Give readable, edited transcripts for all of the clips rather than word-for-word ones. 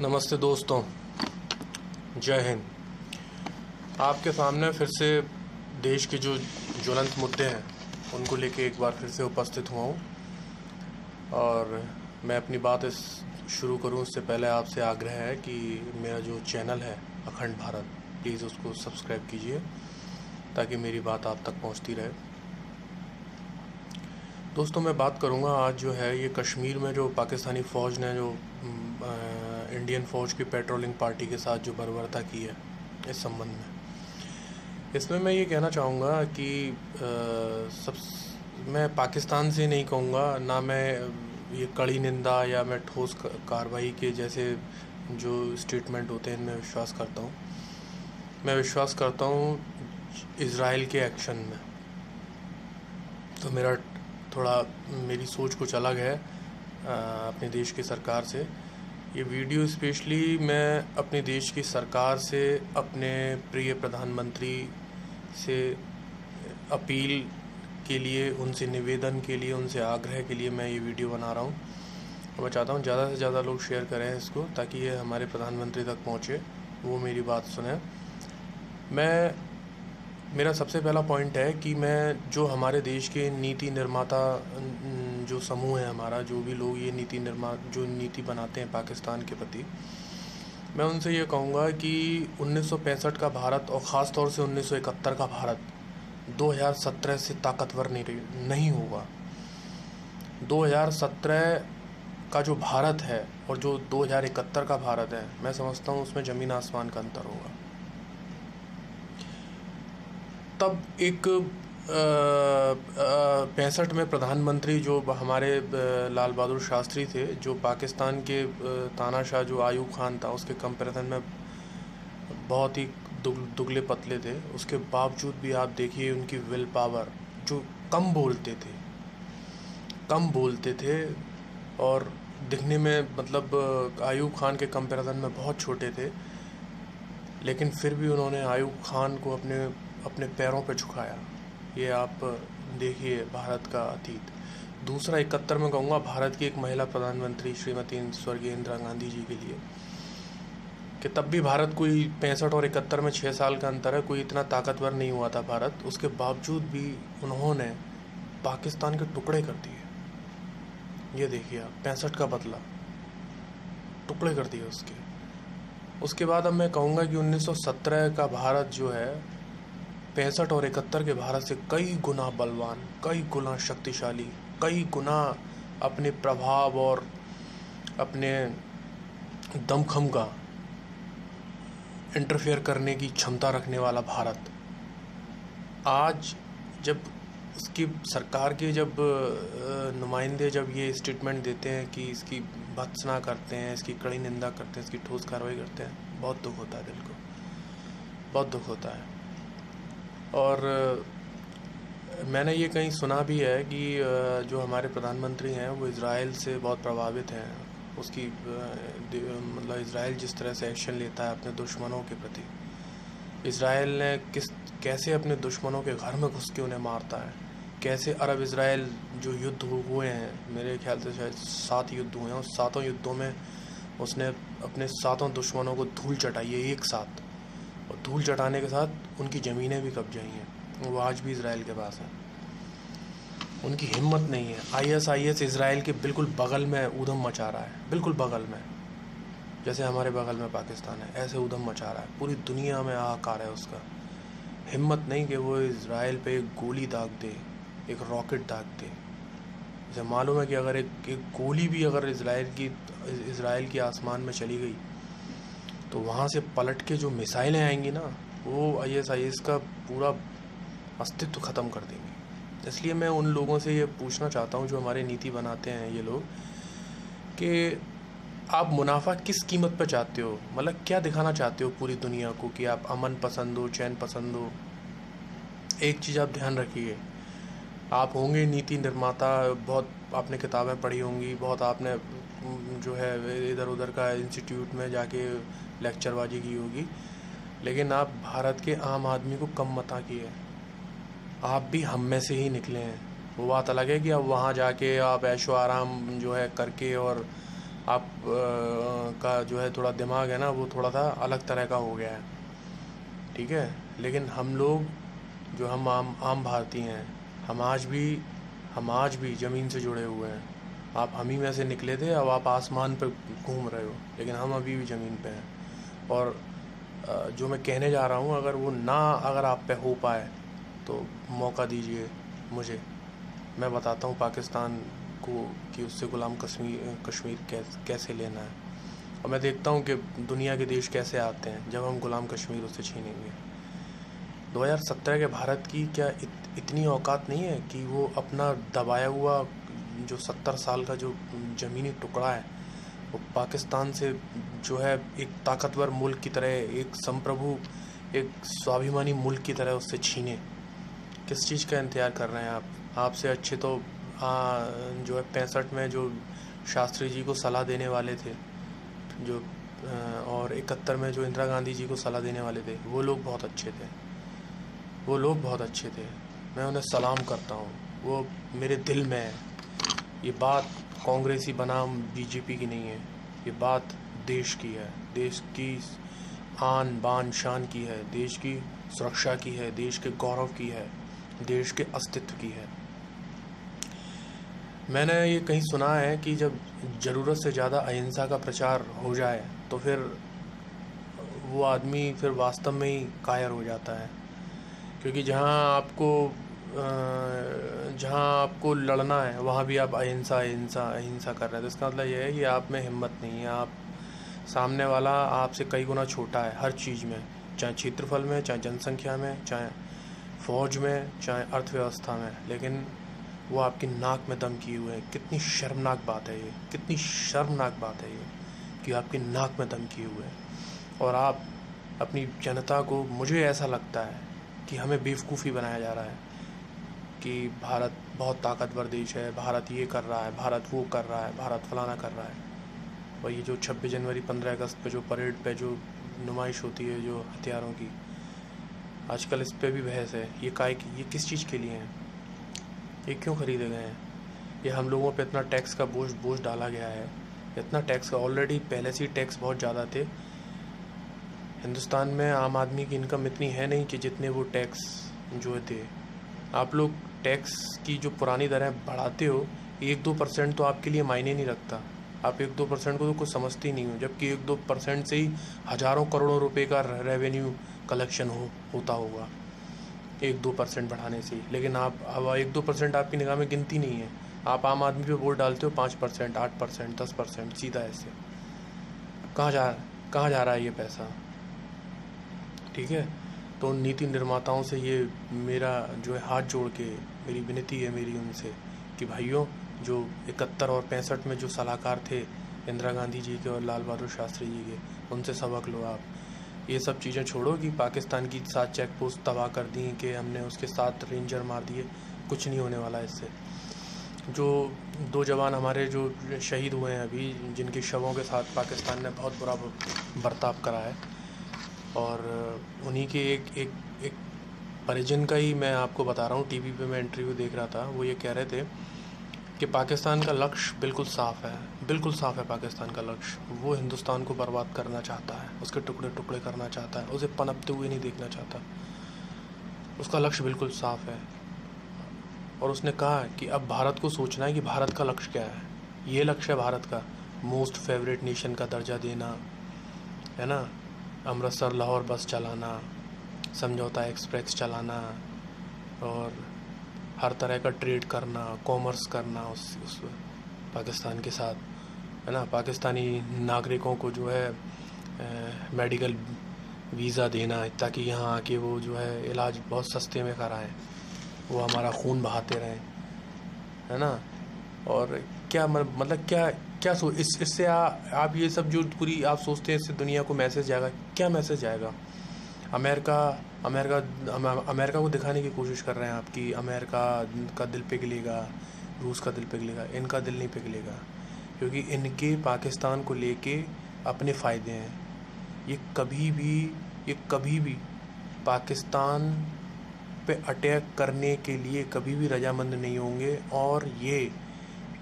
नमस्ते दोस्तों, जय हिंद। आपके सामने फिर से देश के जो ज्वलंत मुद्दे हैं उनको लेके एक बार फिर से उपस्थित हुआ हूँ। और मैं अपनी बात शुरू करूँ उससे पहले आपसे आग्रह है कि मेरा जो चैनल है अखंड भारत, प्लीज़ उसको सब्सक्राइब कीजिए ताकि मेरी बात आप तक पहुँचती रहे। दोस्तों, मैं बात करूँगा आज जो है ये कश्मीर में जो पाकिस्तानी फ़ौज ने जो इंडियन फ़ौज की पेट्रोलिंग पार्टी के साथ जो बर्बरता की है इस संबंध में। इसमें मैं ये कहना चाहूँगा कि मैं पाकिस्तान से नहीं कहूँगा, ना मैं ये कड़ी निंदा या मैं ठोस कार्रवाई के जैसे जो स्टेटमेंट होते हैं इनमें विश्वास करता हूँ। मैं विश्वास करता हूँ इज़राइल के एक्शन में। तो मेरी सोच कुछ अलग है अपने देश की सरकार से। ये वीडियो स्पेशली मैं अपने देश की सरकार से, अपने प्रिय प्रधानमंत्री से अपील के लिए, उनसे निवेदन के लिए, उनसे आग्रह के लिए मैं ये वीडियो बना रहा हूँ। और मैं चाहता हूँ ज़्यादा से ज़्यादा लोग शेयर करें इसको ताकि ये हमारे प्रधानमंत्री तक पहुँचे, वो मेरी बात सुने। मेरा सबसे पहला पॉइंट है कि मैं जो हमारे देश के नीति निर्माता जो समूह है हमारा, जो भी लोग ये जो नीति बनाते हैं पाकिस्तान के प्रति, मैं उनसे ये कहूँगा कि 1965 का भारत और ख़ास तौर से 1971 का भारत 2017 से ताकतवर नहीं होगा। 2017 का जो भारत है और जो 2071 का भारत है, मैं समझता हूँ उसमें ज़मीन आसमान का अंतर होगा। तब एक 65 में प्रधानमंत्री जो हमारे लाल बहादुर शास्त्री थे, जो पाकिस्तान के तानाशाह जो आयूब खान था उसके कंपैरिजन में बहुत ही दुगले पतले थे। उसके बावजूद भी आप देखिए उनकी विल पावर, जो कम बोलते थे और दिखने में मतलब आयूब खान के कंपैरिजन में बहुत छोटे थे, लेकिन फिर भी उन्होंने आयूब खान को अपने पैरों पर झुकाया। ये आप देखिए भारत का अतीत। दूसरा 71 में कहूँगा भारत की एक महिला प्रधानमंत्री श्रीमती स्वर्गीय इंदिरा गांधी जी के लिए, कि तब भी भारत कोई 65 और 71 में 6 साल का अंतर है, कोई इतना ताकतवर नहीं हुआ था भारत। उसके बावजूद भी उन्होंने पाकिस्तान के टुकड़े कर दिए। ये देखिए आप, 65 का बदला, टुकड़े कर दिए उसके बाद अब मैं कहूँगा कि 1917 का भारत जो है 65 और 71 के भारत से कई गुना बलवान, कई गुना शक्तिशाली, कई गुना अपने प्रभाव और अपने दमखम का इंटरफेयर करने की क्षमता रखने वाला भारत। आज जब उसकी सरकार के नुमाइंदे जब ये स्टेटमेंट देते हैं कि इसकी भत्सना करते हैं, इसकी कड़ी निंदा करते हैं, इसकी ठोस कार्रवाई करते हैं, बहुत दुख होता है, दिल को बहुत दुख होता है। और मैंने ये कहीं सुना भी है कि जो हमारे प्रधानमंत्री हैं वो इज़राइल से बहुत प्रभावित हैं। उसकी मतलब इज़राइल जिस तरह से एक्शन लेता है अपने दुश्मनों के प्रति, इज़राइल ने कैसे अपने दुश्मनों के घर में घुस के उन्हें मारता है, कैसे अरब इज़राइल जो युद्ध हुए हैं, मेरे ख्याल से शायद 7 युद्ध हुए हैं, उस 7 युद्धों में उसने अपने 7 दुश्मनों को धूल चटाई है एक साथ, और धूल चटाने के साथ उनकी ज़मीनें भी कब्जाई हैं। वो आज भी इज़राइल के पास है। उनकी हिम्मत नहीं है। ISIS इज़राइल के बिल्कुल बगल में ऊधम मचा रहा है, बिल्कुल बगल में, जैसे हमारे बगल में पाकिस्तान है, ऐसे ऊधम मचा रहा है। पूरी दुनिया में हाहाकार है उसका। हिम्मत नहीं कि वो इज़राइल पे एक गोली दाग दे, एक रॉकेट दाग दे। जैसे मालूम है कि अगर एक गोली भी अगर इज़राइल की आसमान में चली गई तो वहाँ से पलट के जो मिसाइलें आएंगी ना, वो ISIS का पूरा अस्तित्व ख़त्म कर देंगी। इसलिए मैं उन लोगों से ये पूछना चाहता हूँ जो हमारे नीति बनाते हैं ये लोग, कि आप मुनाफा किस कीमत पर चाहते हो? मतलब क्या दिखाना चाहते हो पूरी दुनिया को कि आप अमन पसंद हो, चैन पसंद हो? एक चीज़ आप ध्यान रखिए, आप होंगे नीति निर्माता, बहुत आपने किताबें पढ़ी होंगी, बहुत आपने जो है इधर उधर का इंस्टीट्यूट में जाके लेक्चरबाजी की होगी, लेकिन आप भारत के आम आदमी को कम मत किए। आप भी हम में से ही निकले हैं। वो बात अलग है कि अब वहाँ जाके आप ऐशो आराम जो है करके और आप का जो है थोड़ा दिमाग है ना, वो थोड़ा सा अलग तरह का हो गया है, ठीक है। लेकिन हम लोग जो हम आम भारतीय हैं, हम आज भी ज़मीन से जुड़े हुए हैं। आप हम ही में से निकले थे, अब आप आसमान पर घूम रहे हो, लेकिन हम अभी भी ज़मीन पे हैं। और जो मैं कहने जा रहा हूँ, अगर आप पे हो पाए तो मौका दीजिए मुझे। मैं बताता हूँ पाकिस्तान को कि उससे गुलाम कश्मीर कैसे लेना है। और मैं देखता हूँ कि दुनिया के देश कैसे आते हैं जब हम गुलाम कश्मीर उससे छीनेंगे। 2017 के भारत की क्या इतनी औकात नहीं है कि वो अपना दबाया हुआ जो 70 साल का जो ज़मीनी टुकड़ा है, वो पाकिस्तान से जो है एक ताकतवर मुल्क की तरह, एक संप्रभु, एक स्वाभिमानी मुल्क की तरह उससे छीने। किस चीज़ का इंतज़ार कर रहे हैं आप? आपसे अच्छे तो जो है 65 में जो शास्त्री जी को सलाह देने वाले थे, जो और 71 में जो इंदिरा गांधी जी को सलाह देने वाले थे, वो लोग बहुत अच्छे थे। मैं उन्हें सलाम करता हूँ, वो मेरे दिल में है। ये बात कांग्रेसी बनाम बीजेपी की नहीं है, ये बात देश की है, देश की आन बान शान की है, देश की सुरक्षा की है, देश के गौरव की है, देश के अस्तित्व की है। मैंने ये कहीं सुना है कि जब ज़रूरत से ज़्यादा अहिंसा का प्रचार हो जाए तो फिर वो आदमी फिर वास्तव में ही कायर हो जाता है। क्योंकि जहाँ आपको लड़ना है वहाँ भी आप अहिंसा अहिंसा अहिंसा कर रहे हैं, तो इसका मतलब ये है कि आप में हिम्मत नहीं है। आप सामने वाला आपसे कई गुना छोटा है हर चीज़ में, चाहे क्षेत्रफल में, चाहे जनसंख्या में, चाहे फौज में, चाहे अर्थव्यवस्था में, लेकिन वो आपकी नाक में दम किए हुए हैं। कितनी शर्मनाक बात है ये, कितनी शर्मनाक बात है ये कि आपकी नाक में दम किए हुए हैं। और आप अपनी जनता को, मुझे ऐसा लगता है कि हमें बेवकूफ़ी बनाया जा रहा है कि भारत बहुत ताकतवर देश है, भारत ये कर रहा है, भारत वो कर रहा है, भारत फलाना कर रहा है। और ये जो 26 जनवरी 15 अगस्त पे जो परेड पे जो नुमाइश होती है जो हथियारों की, आजकल इस पे भी बहस है। ये किस चीज़ के लिए हैं? ये क्यों खरीदे गए हैं? ये हम लोगों पे इतना टैक्स का बोझ डाला गया है, इतना टैक्स का, ऑलरेडी पहले से ही टैक्स बहुत ज़्यादा थे। हिंदुस्तान में आम आदमी की इनकम इतनी है नहीं कि जितने वो टैक्स जो थे। आप लोग टैक्स की जो पुरानी दरें बढ़ाते हो, 1-2% तो आपके लिए मायने नहीं रखता। आप 1-2% को तो कुछ समझते ही नहीं हो, जबकि 1-2% से ही हज़ारों करोड़ों रुपए का रेवेन्यू कलेक्शन होता होगा 1-2% बढ़ाने से ही। लेकिन आप अब 1-2% आपकी निगाह में गिनती नहीं है। आप आम आदमी पे वोट डालते हो 5%, 8%, 10%, सीधा ऐसे। कहाँ जा रहा है ये पैसा? ठीक है, तो नीति निर्माताओं से ये मेरा जो है हाथ जोड़ के मेरी विनती है मेरी उनसे कि भाइयों, जो 71 और 65 में जो सलाहकार थे इंदिरा गांधी जी के और लाल बहादुर शास्त्री जी के, उनसे सबक लो। आप ये सब चीज़ें छोड़ो कि पाकिस्तान की 7 चेक पोस्ट तबाह कर दी, कि हमने उसके 7 रेंजर मार दिए। कुछ नहीं होने वाला इससे। जो 2 जवान हमारे जो शहीद हुए हैं अभी, जिनके शवों के साथ पाकिस्तान ने बहुत बुरा बर्ताव करा है, और उन्हीं के एक परिजन का ही मैं आपको बता रहा हूँ। टीवी पे मैं इंटरव्यू देख रहा था, वो ये कह रहे थे कि पाकिस्तान का लक्ष्य बिल्कुल साफ़ है, बिल्कुल साफ़ है पाकिस्तान का लक्ष्य। वो हिंदुस्तान को बर्बाद करना चाहता है, उसके टुकड़े टुकड़े करना चाहता है, उसे पनपते हुए नहीं देखना चाहता। उसका लक्ष्य बिल्कुल साफ़ है। और उसने कहा कि अब भारत को सोचना है कि भारत का लक्ष्य क्या है। ये लक्ष्य है भारत का, मोस्ट फेवरेट नेशन का दर्जा देना, है ना, अमृतसर लाहौर बस चलाना, समझौता एक्सप्रेस चलाना, और हर तरह का ट्रेड करना, कॉमर्स करना उस पाकिस्तान के साथ, है ना। पाकिस्तानी नागरिकों को जो है मेडिकल वीज़ा देना, ताकि यहाँ आके वो जो है इलाज बहुत सस्ते में कराएं, वो हमारा खून बहाते रहें, है ना। और क्या मतलब क्या इससे आप ये सब जो पूरी आप सोचते हैं इससे दुनिया को मैसेज जाएगा? क्या मैसेज जाएगा? अमेरिका को दिखाने की कोशिश कर रहे हैं आप कि अमेरिका का दिल पिघलेगा, रूस का दिल पिघलेगा। इनका दिल नहीं पिघलेगा, क्योंकि इनके पाकिस्तान को लेके अपने फ़ायदे हैं। ये कभी भी पाकिस्तान पे अटैक करने के लिए कभी भी रजामंद नहीं होंगे। और ये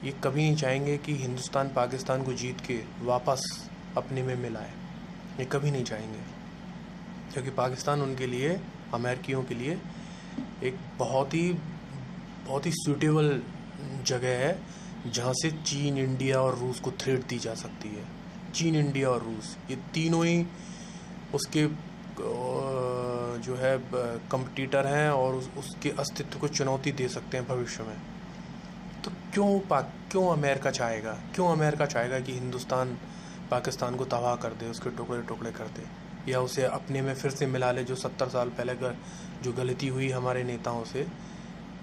ये कभी नहीं चाहेंगे कि हिंदुस्तान पाकिस्तान को जीत के वापस अपने में मिलाए, ये कभी नहीं चाहेंगे, क्योंकि पाकिस्तान उनके लिए, अमेरिकियों के लिए एक बहुत ही सूटेबल जगह है जहाँ से चीन, इंडिया और रूस को थ्रेट दी जा सकती है। चीन, इंडिया और रूस, ये तीनों ही उसके जो है कंपटीटर हैं और उसके अस्तित्व को चुनौती दे सकते हैं भविष्य में। तो क्यों अमेरिका चाहेगा कि हिंदुस्तान पाकिस्तान को तबाह कर दे, उसके टुकड़े टुकड़े कर दे, या उसे अपने में फिर से मिला ले, जो 70 साल पहले जो गलती हुई हमारे नेताओं से,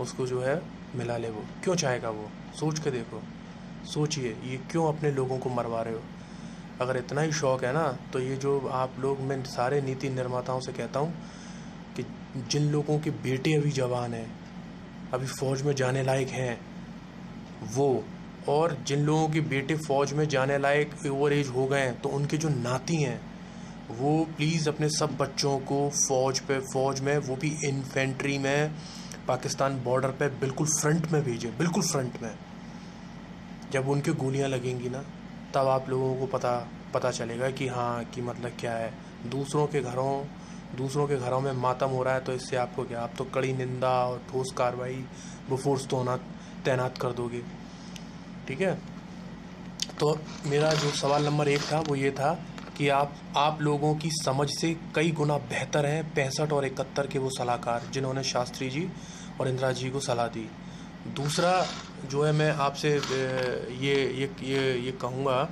उसको जो है मिला ले। वो क्यों चाहेगा? वो सोच के देखो, सोचिए, ये क्यों अपने लोगों को मरवा रहे हो? अगर इतना ही शौक़ है ना, तो ये जो आप लोग, मैं सारे नीति निर्माताओं से कहता हूँ कि जिन लोगों के बेटे अभी जवान हैं, अभी फ़ौज में जाने लायक हैं वो, और जिन लोगों के बेटे फ़ौज में जाने लायक ओवर एज हो गए हैं, तो उनके जो नाती हैं, वो प्लीज़ अपने सब बच्चों को फ़ौज में, वो भी इन्फेंट्री में, पाकिस्तान बॉर्डर पे बिल्कुल फ्रंट में भेजें, बिल्कुल फ्रंट में। जब उनके गोलियां लगेंगी ना, तब आप लोगों को पता चलेगा कि हाँ, कि मतलब क्या है। दूसरों के घरों में मातम हो रहा है, तो इससे आपको क्या, आप तो कड़ी निंदा और ठोस कार्रवाई फोर्स तैनात कर दोगे, ठीक है। तो मेरा जो सवाल नंबर 1 था वो ये था कि आप लोगों की समझ से कई गुना बेहतर हैं 65 और 71 के वो सलाहकार, जिन्होंने शास्त्री जी और इंदिरा जी को सलाह दी। दूसरा जो है, मैं आपसे ये कहूँगा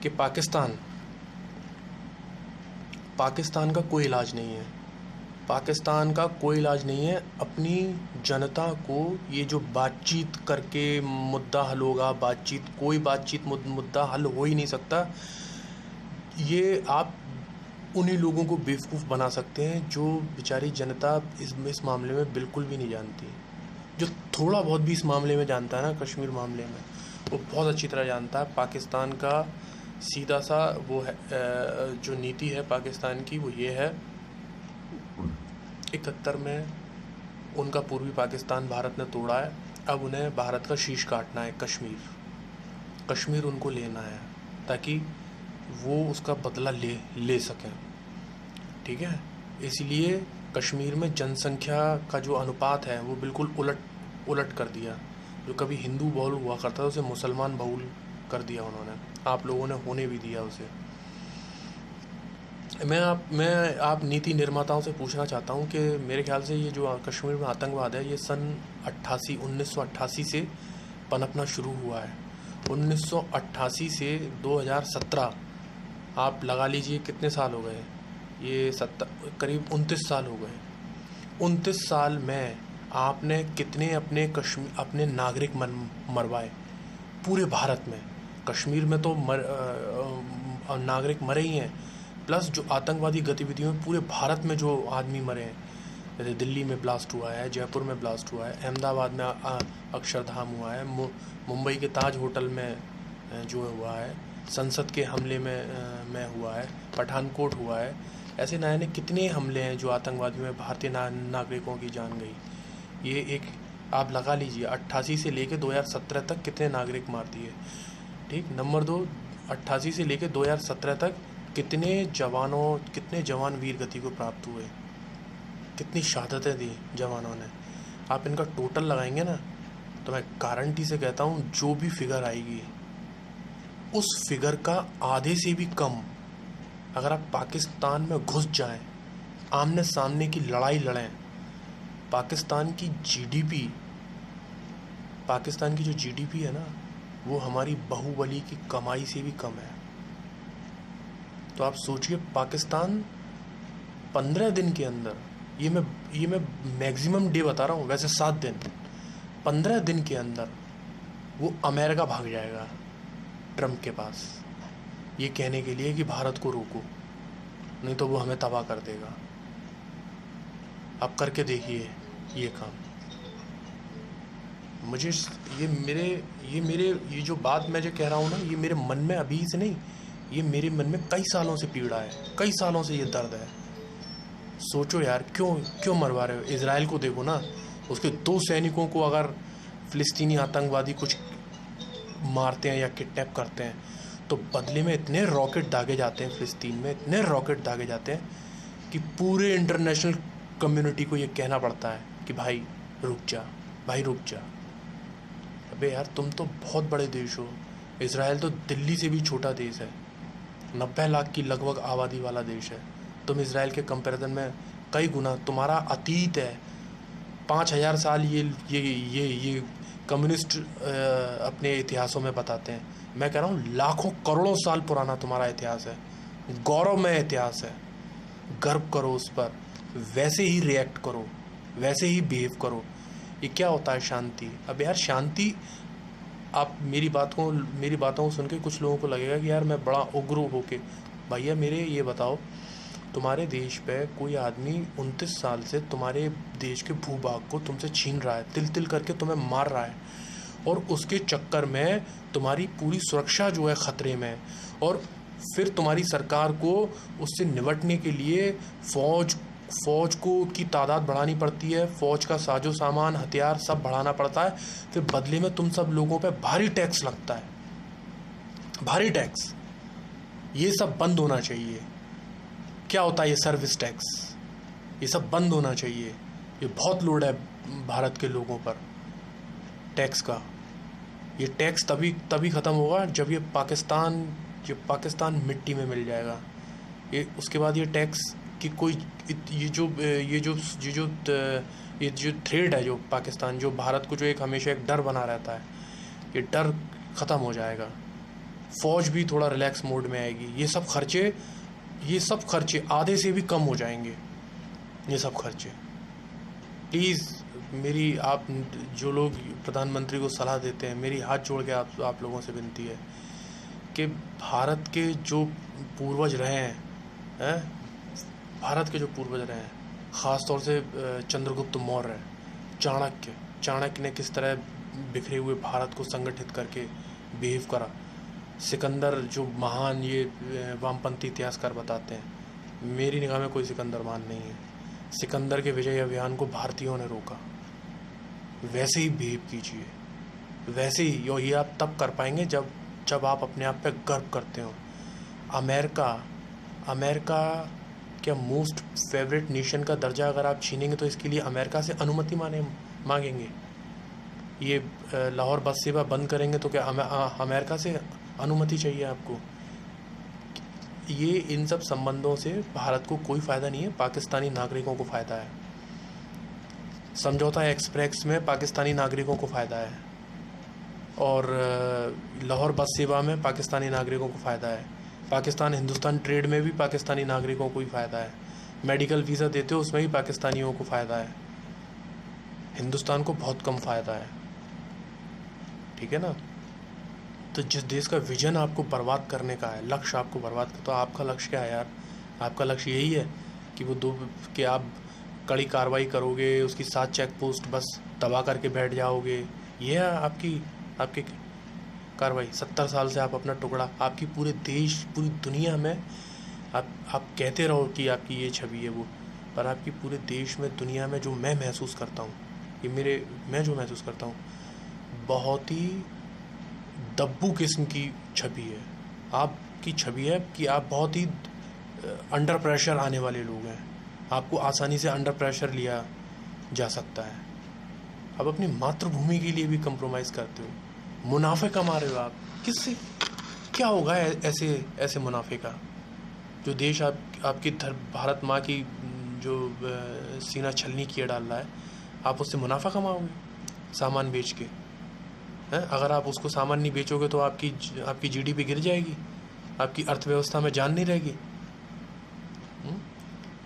कि पाकिस्तान का कोई इलाज नहीं है। पाकिस्तान का कोई इलाज नहीं है। अपनी जनता को ये जो बातचीत करके मुद्दा हल होगा, कोई बातचीत मुद्दा हल हो ही नहीं सकता। ये आप उन्हीं लोगों को बेवकूफ़ बना सकते हैं जो बेचारी जनता इस मामले में बिल्कुल भी नहीं जानती। जो थोड़ा बहुत भी इस मामले में जानता है ना, कश्मीर मामले में, वो बहुत अच्छी तरह जानता है। पाकिस्तान का सीधा सा वो है, जो नीति है पाकिस्तान की, वो ये है, 71 में उनका पूर्वी पाकिस्तान भारत ने तोड़ा है। अब उन्हें भारत का शीश काटना है, कश्मीर उनको लेना है, ताकि वो उसका बदला ले सकें, ठीक है। इसलिए कश्मीर में जनसंख्या का जो अनुपात है वो बिल्कुल उलट कर दिया। जो कभी हिंदू बहुल हुआ करता था, उसे मुसलमान बहुल कर दिया उन्होंने। आप लोगों ने होने भी दिया उसे। मैं आप नीति निर्माताओं से पूछना चाहता हूं कि मेरे ख्याल से ये जो कश्मीर में आतंकवाद है, ये सन 1988 से पनपना शुरू हुआ है। 1988 से 2017 आप लगा लीजिए कितने साल हो गए। ये करीब 29 साल हो गए। 29 साल में आपने कितने अपने नागरिक मरवाए पूरे भारत में। कश्मीर में तो नागरिक मरे ही हैं, प्लस जो आतंकवादी गतिविधियों में पूरे भारत में जो आदमी मरे हैं, जैसे दिल्ली में ब्लास्ट हुआ है, जयपुर में ब्लास्ट हुआ है, अहमदाबाद में अक्षरधाम हुआ है, मुंबई के ताज होटल में जो हुआ है, संसद के हमले में हुआ है, पठानकोट हुआ है। ऐसे नए कितने हमले हैं जो आतंकवादियों में भारतीय नागरिकों की जान गई। ये एक आप लगा लीजिए, 88 से लेकर 2017 तक कितने नागरिक मार दिए, ठीक। नंबर 2, 88 से लेकर 2017 तक कितने जवान वीर गति को प्राप्त हुए, कितनी शहादतें दी जवानों ने। आप इनका टोटल लगाएंगे ना, तो मैं गारंटी से कहता हूँ जो भी फिगर आएगी, उस फिगर का आधे से भी कम अगर आप पाकिस्तान में घुस जाएं, आमने सामने की लड़ाई लड़ें, पाकिस्तान की जो जीडीपी है ना, वो हमारी बाहुबली की कमाई से भी कम है। तो आप सोचिए, पाकिस्तान 15 दिन के अंदर, ये मैं मैक्सिमम डे बता रहा हूँ, वैसे 7 दिन, 15 दिन के अंदर वो अमेरिका भाग जाएगा ट्रम्प के पास, ये कहने के लिए कि भारत को रोको, नहीं तो वो हमें तबाह कर देगा। आप करके देखिए ये काम। मुझे ये जो बात मैं जो कह रहा हूँ ना, ये मेरे मन में अभी से नहीं, ये मेरे मन में कई सालों से पीड़ा है, कई सालों से ये दर्द है। सोचो यार, क्यों मरवा रहे हो? इजराइल को देखो ना, उसके 2 सैनिकों को अगर फ़िलिस्तीनी आतंकवादी कुछ मारते हैं या किडनैप करते हैं, तो बदले में इतने रॉकेट दागे जाते हैं फ़िलिस्तीन में, इतने रॉकेट दागे जाते हैं कि पूरे इंटरनेशनल कम्युनिटी को ये कहना पड़ता है कि भाई रुक जा, भाई रुक जा। अबे यार, तुम तो बहुत बड़े देश हो। इज़राइल तो दिल्ली से भी छोटा देश है, 90 लाख की लगभग आबादी वाला देश है। तुम इज़राइल के कंपैरिजन में कई गुना, तुम्हारा अतीत है 5000 साल। ये कम्युनिस्ट अपने इतिहासों में बताते हैं। मैं कह रहा हूँ लाखों करोड़ों साल पुराना तुम्हारा इतिहास है, गौरवमय इतिहास है। गर्व करो उस पर, वैसे ही रिएक्ट करो, वैसे ही बिहेव करो। ये क्या होता है शांति? अब यार शांति, आप मेरी बातों को सुन के कुछ लोगों को लगेगा कि यार मैं बड़ा उग्र होके, भैया मेरे ये बताओ, तुम्हारे देश पे कोई आदमी 29 साल से तुम्हारे देश के भूभाग को तुमसे छीन रहा है, तिल तिल करके तुम्हें मार रहा है, और उसके चक्कर में तुम्हारी पूरी सुरक्षा जो है ख़तरे में है। और फिर तुम्हारी सरकार को उससे निपटने के लिए फ़ौज को की तादाद बढ़ानी पड़ती है, फ़ौज का साजो सामान, हथियार सब बढ़ाना पड़ता है। फिर बदले में तुम सब लोगों पे भारी टैक्स लगता है, भारी टैक्स। ये सब बंद होना चाहिए। क्या होता है ये सर्विस टैक्स? ये सब बंद होना चाहिए। ये बहुत लोड है भारत के लोगों पर टैक्स का। ये टैक्स तभी ख़त्म होगा जब ये पाकिस्तान मिट्टी में मिल जाएगा। ये उसके बाद ये टैक्स की कोई ये जो थ्रेड है, जो पाकिस्तान, जो भारत को जो एक हमेशा एक डर बना रहता है, ये डर ख़त्म हो जाएगा। फ़ौज भी थोड़ा रिलैक्स मोड में आएगी। ये सब खर्चे आधे से भी कम हो जाएंगे। ये सब खर्चे प्लीज़ मेरी, आप जो लोग प्रधानमंत्री को सलाह देते हैं, मेरी हाथ जोड़ के आप लोगों से विनती है कि भारत के जो पूर्वज रहे हैं, भारत के जो पूर्वज रहे हैं, ख़ास तौर से चंद्रगुप्त मौर्य, चाणक्य ने किस तरह बिखरे हुए भारत को संगठित करके बिहेव करा। सिकंदर, जो महान ये वामपंथी इतिहासकार बताते हैं, मेरी निगाह में कोई सिकंदर महान नहीं है। सिकंदर के विजय अभियान को भारतीयों ने रोका। वैसे ही बिहेव कीजिए, वैसे ही। और ये आप तब कर पाएंगे जब आप अपने आप पे गर्व करते हो। अमेरिका क्या मोस्ट फेवरेट नेशन का दर्जा अगर आप छीनेंगे तो इसके लिए अमेरिका से अनुमति मांगेंगे। ये लाहौर बस सेवा बंद करेंगे तो क्या अमेरिका से अनुमति चाहिए आपको? ये इन सब संबंधों से भारत को कोई फ़ायदा नहीं है, पाकिस्तानी नागरिकों को फ़ायदा है। समझौता एक्सप्रेस में पाकिस्तानी नागरिकों को फ़ायदा है, और लाहौर बस सेवा में पाकिस्तानी नागरिकों को फ़ायदा है। पाकिस्तान हिंदुस्तान ट्रेड में भी पाकिस्तानी नागरिकों को ही फ़ायदा है। मेडिकल वीज़ा देते हो उसमें भी पाकिस्तानियों को फ़ायदा है। हिंदुस्तान को बहुत कम फ़ायदा है, ठीक है ना? तो जिस देश का विजन आपको बर्बाद करने का है, लक्ष्य आपको बर्बाद कर, तो आपका लक्ष्य क्या है यार? आपका लक्ष्य यही है कि आप कड़ी कार्रवाई करोगे, उसकी 7 चेक पोस्ट बस दबा करके बैठ जाओगे? ये है आपकी कार्रवाई? 70 साल से आप अपना टुकड़ा, आपकी पूरे देश, पूरी दुनिया में आप कहते रहो कि आपकी ये छवि है वो, पर आपकी पूरे देश में, दुनिया में जो मैं महसूस करता हूँ, मैं जो महसूस करता हूँ, बहुत ही दब्बू किस्म की छवि है। आपकी छवि है कि आप बहुत ही अंडर प्रेशर आने वाले लोग हैं। आपको आसानी से अंडर प्रेशर लिया जा सकता है। आप अपनी मातृभूमि के लिए भी कंप्रोमाइज़ करते हो, मुनाफे कमा रहे हो आप। किससे? क्या होगा ऐसे मुनाफे का? जो देश आपकी भारत माँ की जो सीना छलनी किए डाल रहा है, आप उससे मुनाफा कमाओगे सामान बेच के? हैं? अगर आप उसको सामान नहीं बेचोगे तो आपकी जीडीपी गिर जाएगी, आपकी अर्थव्यवस्था में जान नहीं रहेगी।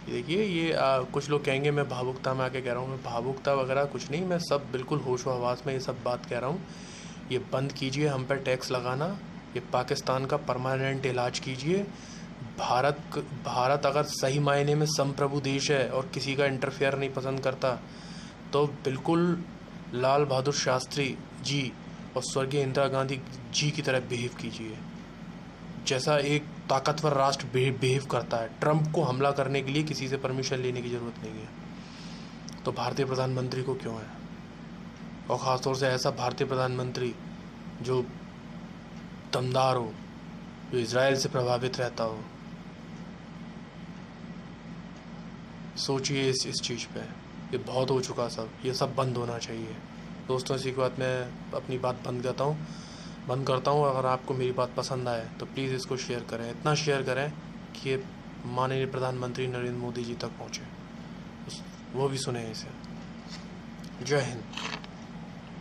देखिए, ये कुछ लोग कहेंगे मैं भावुकता में आके कह रहा हूँ। मैं भावुकता वगैरह कुछ नहीं, मैं सब बिल्कुल होशो हवास में ये सब बात कह रहा हूँ। ये बंद कीजिए हम पर टैक्स लगाना, ये पाकिस्तान का परमानेंट इलाज कीजिए। भारत अगर सही मायने में संप्रभु देश है और किसी का इंटरफेयर नहीं पसंद करता, तो बिल्कुल लाल बहादुर शास्त्री जी और स्वर्गीय इंदिरा गांधी जी की तरह बिहेव कीजिए, जैसा एक ताकतवर राष्ट्र बिहेव करता है। ट्रंप को हमला करने के लिए किसी से परमिशन लेने की ज़रूरत नहीं है, तो भारतीय प्रधानमंत्री को क्यों है? और ख़ासतौर से ऐसा भारतीय प्रधानमंत्री जो दमदार हो, जो इजराइल से प्रभावित रहता हो। सोचिए इस चीज़ पे। ये बहुत हो चुका सब, ये सब बंद होना चाहिए। दोस्तों, इसी के बाद मैं अपनी बात बंद करता हूँ। अगर आपको मेरी बात पसंद आए तो प्लीज़ इसको शेयर करें, इतना शेयर करें कि ये माननीय प्रधानमंत्री नरेंद्र मोदी जी तक पहुँचे, वो भी सुने इसे। जय हिंद।